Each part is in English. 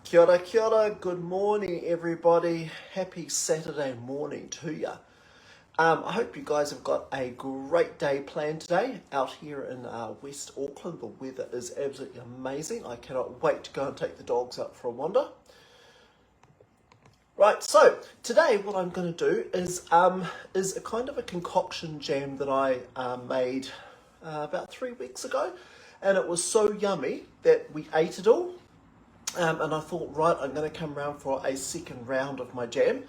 Kia ora, good morning everybody. Happy Saturday morning to you. I hope you guys have got a great day planned today out here in West Auckland. The weather is absolutely amazing. I cannot wait to go and take the dogs out for a wander. Right, so today what I'm going to do is a kind of a concoction jam that I made about 3 weeks ago, and it was so yummy that we ate it all. And I thought, right, I'm going to come around for a second round of my jam.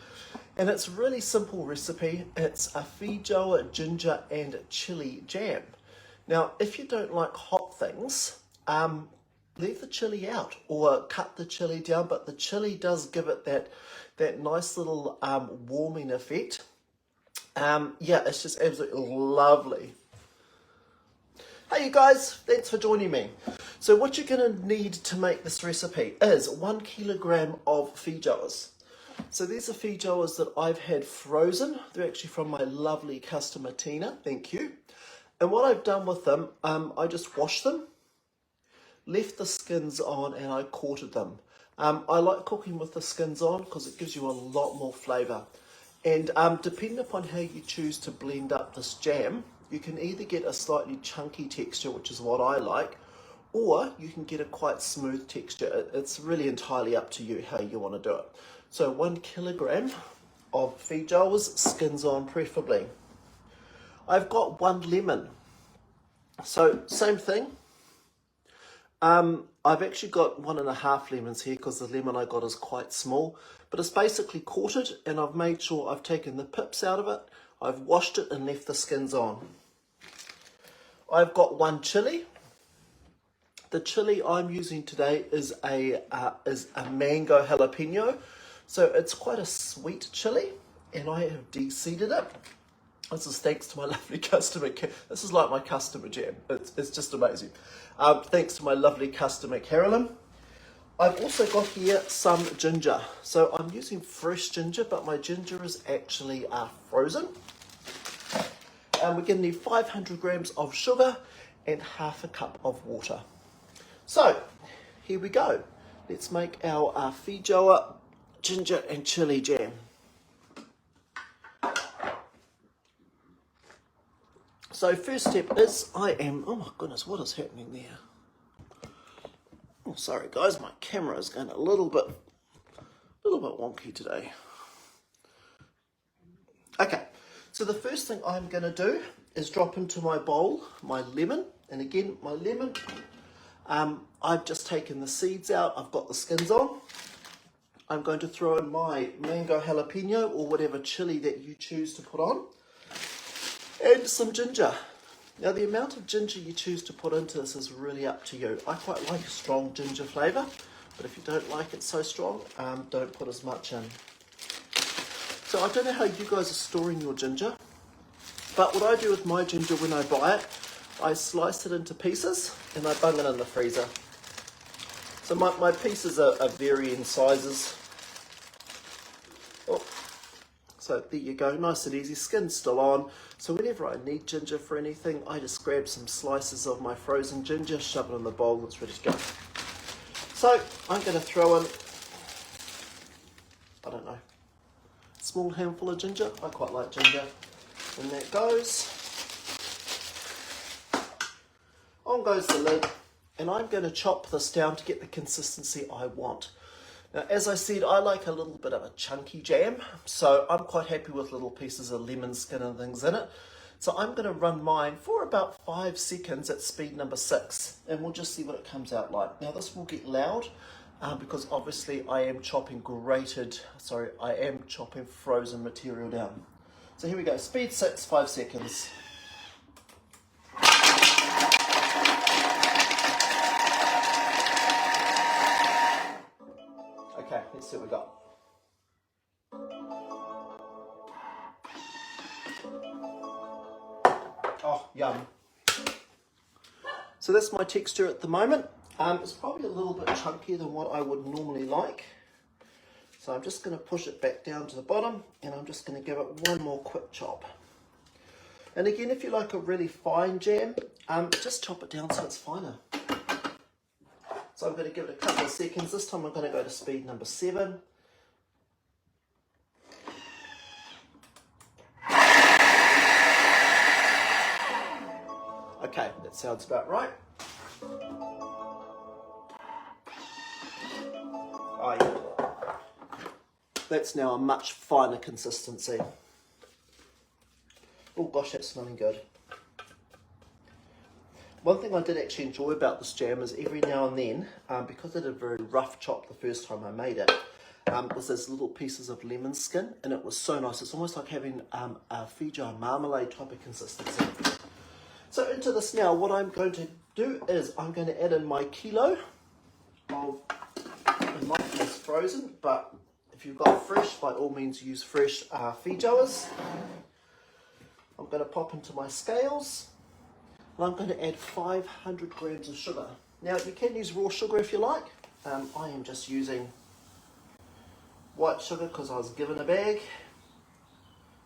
And it's a really simple recipe. It's a Feijoa ginger and chili jam. Now, if you don't like hot things, leave the chili out or cut the chili down. But the chili does give it that nice little warming effect. Yeah, it's just absolutely lovely. Hey you guys, thanks for joining me. So what you're going to need to make this recipe is 1 kilogram of feijoas. So these are feijoas that I've had frozen. They're actually from my lovely customer Tina, thank you. And what I've done with them, I just washed them, left the skins on, and I quartered them. I like cooking with the skins on because it gives you a lot more flavour. And depending upon how you choose to blend up this jam, you can either get a slightly chunky texture, which is what I like, or you can get a quite smooth texture. It's really entirely up to you how you want to do it. So 1 kilogram of feijoas, skins on preferably. I've got 1 lemon. So same thing. I've actually got 1.5 lemons here because the lemon I got is quite small, but it's basically quartered, and I've made sure I've taken the pips out of it. I've washed it and left the skins on. I've got 1 chili. The chili I'm using today is a mango jalapeno. So it's quite a sweet chili, and I have de-seeded it. This is thanks to my lovely customer. This is like my customer jam. It's just amazing. Thanks to my lovely customer Carolyn. I've also got here some ginger. So I'm using fresh ginger, but my ginger is actually frozen. And we're going to need 500 grams of sugar and half a cup of water. So here we go. Let's make our Feijoa ginger and chili jam. So first step is oh my goodness, what is happening there? Oh, sorry guys, my camera is going a little bit wonky today. Okay, so the first thing I'm going to do is drop into my bowl my lemon. And again, my lemon, I've just taken the seeds out, I've got the skins on. I'm going to throw in my mango jalapeno or whatever chili that you choose to put on. And some ginger. Now the amount of ginger you choose to put into this is really up to you. I quite like a strong ginger flavour, but if you don't like it so strong, don't put as much in. So I don't know how you guys are storing your ginger, but what I do with my ginger when I buy it, I slice it into pieces and I bung it in the freezer. So my pieces are varying sizes. Oh. So there you go, nice and easy, skin's still on. So whenever I need ginger for anything, I just grab some slices of my frozen ginger, shove it in the bowl, it's ready to go. So I'm going to throw in, I don't know, a small handful of ginger. I quite like ginger. And that goes. On goes the lid, and I'm going to chop this down to get the consistency I want. Now, as I said, I like a little bit of a chunky jam, so I'm quite happy with little pieces of lemon skin and things in it. So I'm going to run mine for about 5 seconds at speed number 6, and we'll just see what it comes out like. Now, this will get loud because obviously I am chopping frozen material down. So here we go, speed 6, 5 seconds. Okay, let's see what we got. Oh, yum. So that's my texture at the moment. It's probably a little bit chunkier than what I would normally like. So I'm just going to push it back down to the bottom, and I'm just going to give it one more quick chop. And again, if you like a really fine jam, just chop it down so it's finer. So I'm going to give it a couple of seconds. This time I'm going to go to speed number 7. Okay, that sounds about right. Oh yeah. That's now a much finer consistency. Oh gosh, that's smelling good. One thing I did actually enjoy about this jam is every now and then, because I did a very rough chop the first time I made it, was those little pieces of lemon skin, and it was so nice. It's almost like having a Feijoa marmalade type of consistency. So into this now, what I'm going to do is I'm going to add in my kilo of, in my case, frozen, but if you've got fresh, by all means use fresh Feijoas. I'm going to pop into my scales, and I'm going to add 500 grams of sugar. Now you can use raw sugar if you like. I am just using white sugar because I was given a bag.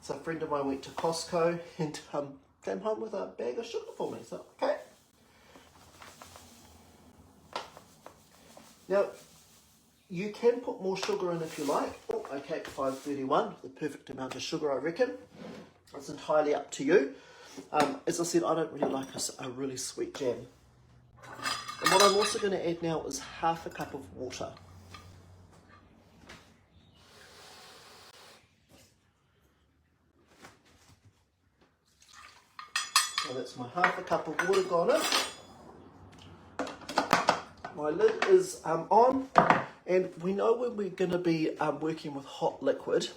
So a friend of mine went to Costco and came home with a bag of sugar for me. So okay. Now you can put more sugar in if you like. Oh, okay, 531, the perfect amount of sugar I reckon. It's entirely up to you. As I said, I don't really like a really sweet jam. And what I'm also going to add now is half a cup of water. So that's my half a cup of water gone in. My lid is on, and we know when we're going to be working with hot liquid,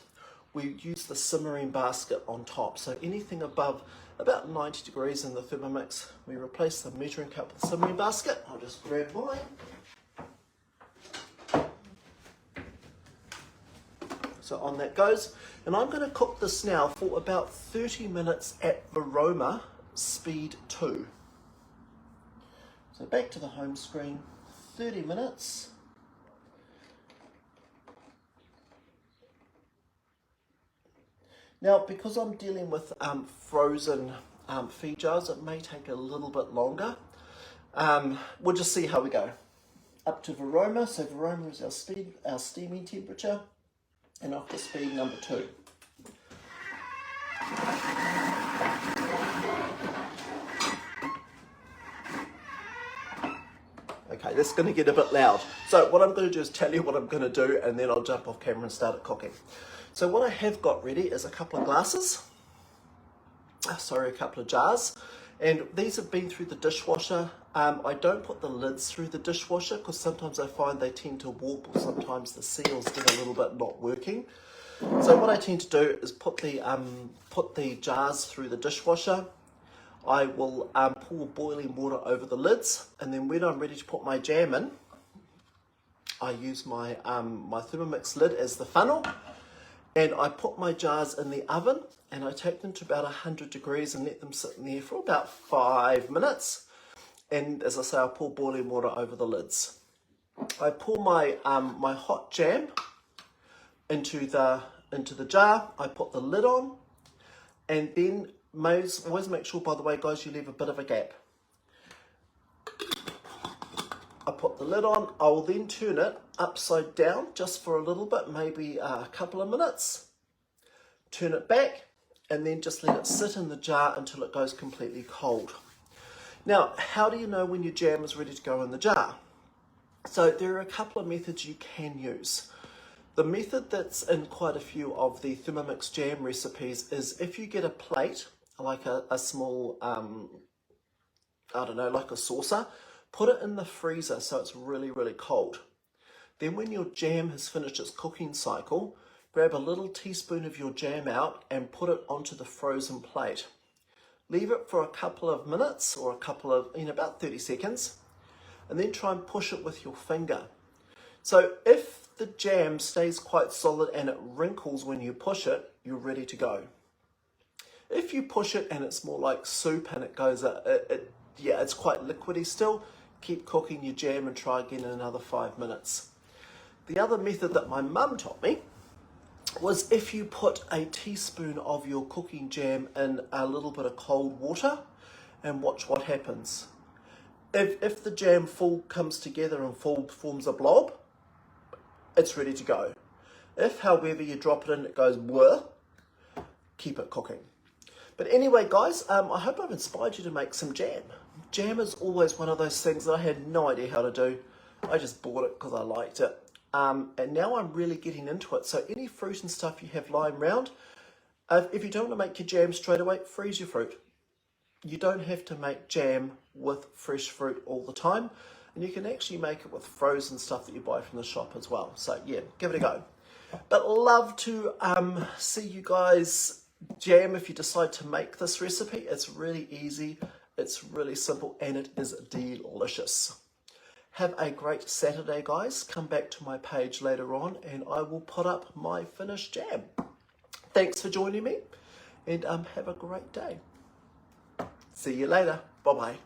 we use the simmering basket on top. So anything above about 90 degrees in the Thermomix, we replace the measuring cup with the simmering basket. I'll just grab mine. So on that goes. And I'm going to cook this now for about 30 minutes at Feijoa speed 2. So back to the home screen, 30 minutes. Now, because I'm dealing with frozen Feijoas, it may take a little bit longer. We'll just see how we go. Up to Feijoa, so Feijoa is our steaming temperature, and off to speed number 2. Okay, this is going to get a bit loud. So what I'm going to do is tell you what I'm going to do, and then I'll jump off camera and start it cooking. So what I have got ready is a couple of glasses, a couple of jars, and these have been through the dishwasher. I don't put the lids through the dishwasher because sometimes I find they tend to warp, or sometimes the seals get a little bit not working. So what I tend to do is put the jars through the dishwasher. I will pour boiling water over the lids, and then when I'm ready to put my jam in, I use my Thermomix lid as the funnel. And I put my jars in the oven, and I take them to about 100 degrees and let them sit in there for about 5 minutes. And as I say, I pour boiling water over the lids. I pour my my hot jam into the jar. I put the lid on, and then always make sure, by the way, guys, you leave a bit of a gap. I put the lid on. I will then turn it upside down just for a little bit, maybe a couple of minutes. Turn it back, and then just let it sit in the jar until it goes completely cold. Now, how do you know when your jam is ready to go in the jar? So there are a couple of methods you can use. The method that's in quite a few of the Thermomix jam recipes is if you get a plate, like a small, I don't know, like a saucer, put it in the freezer so it's really, really cold. Then when your jam has finished its cooking cycle, grab a little teaspoon of your jam out and put it onto the frozen plate. Leave it for a couple of minutes, or about 30 seconds, and then try and push it with your finger. So if the jam stays quite solid and it wrinkles when you push it, you're ready to go. If you push it and it's more like soup and it goes, it's quite liquidy still, keep cooking your jam and try again in another 5 minutes. The other method that my mum taught me was if you put a teaspoon of your cooking jam in a little bit of cold water and watch what happens. If the jam full comes together and full forms a blob, it's ready to go. If, however, you drop it in, it goes bleh, keep it cooking. But anyway, guys, I hope I've inspired you to make some jam. Jam is always one of those things that I had no idea how to do. I just bought it because I liked it. And now I'm really getting into it. So any fruit and stuff you have lying around, if you don't want to make your jam straight away, freeze your fruit. You don't have to make jam with fresh fruit all the time. And you can actually make it with frozen stuff that you buy from the shop as well. So yeah, give it a go. But love to see you guys jam if you decide to make this recipe. It's really easy, it's really simple, and it is delicious. Have a great Saturday, guys. Come back to my page later on and I will put up my finished jam. Thanks for joining me, and have a great day. See you later. Bye-bye.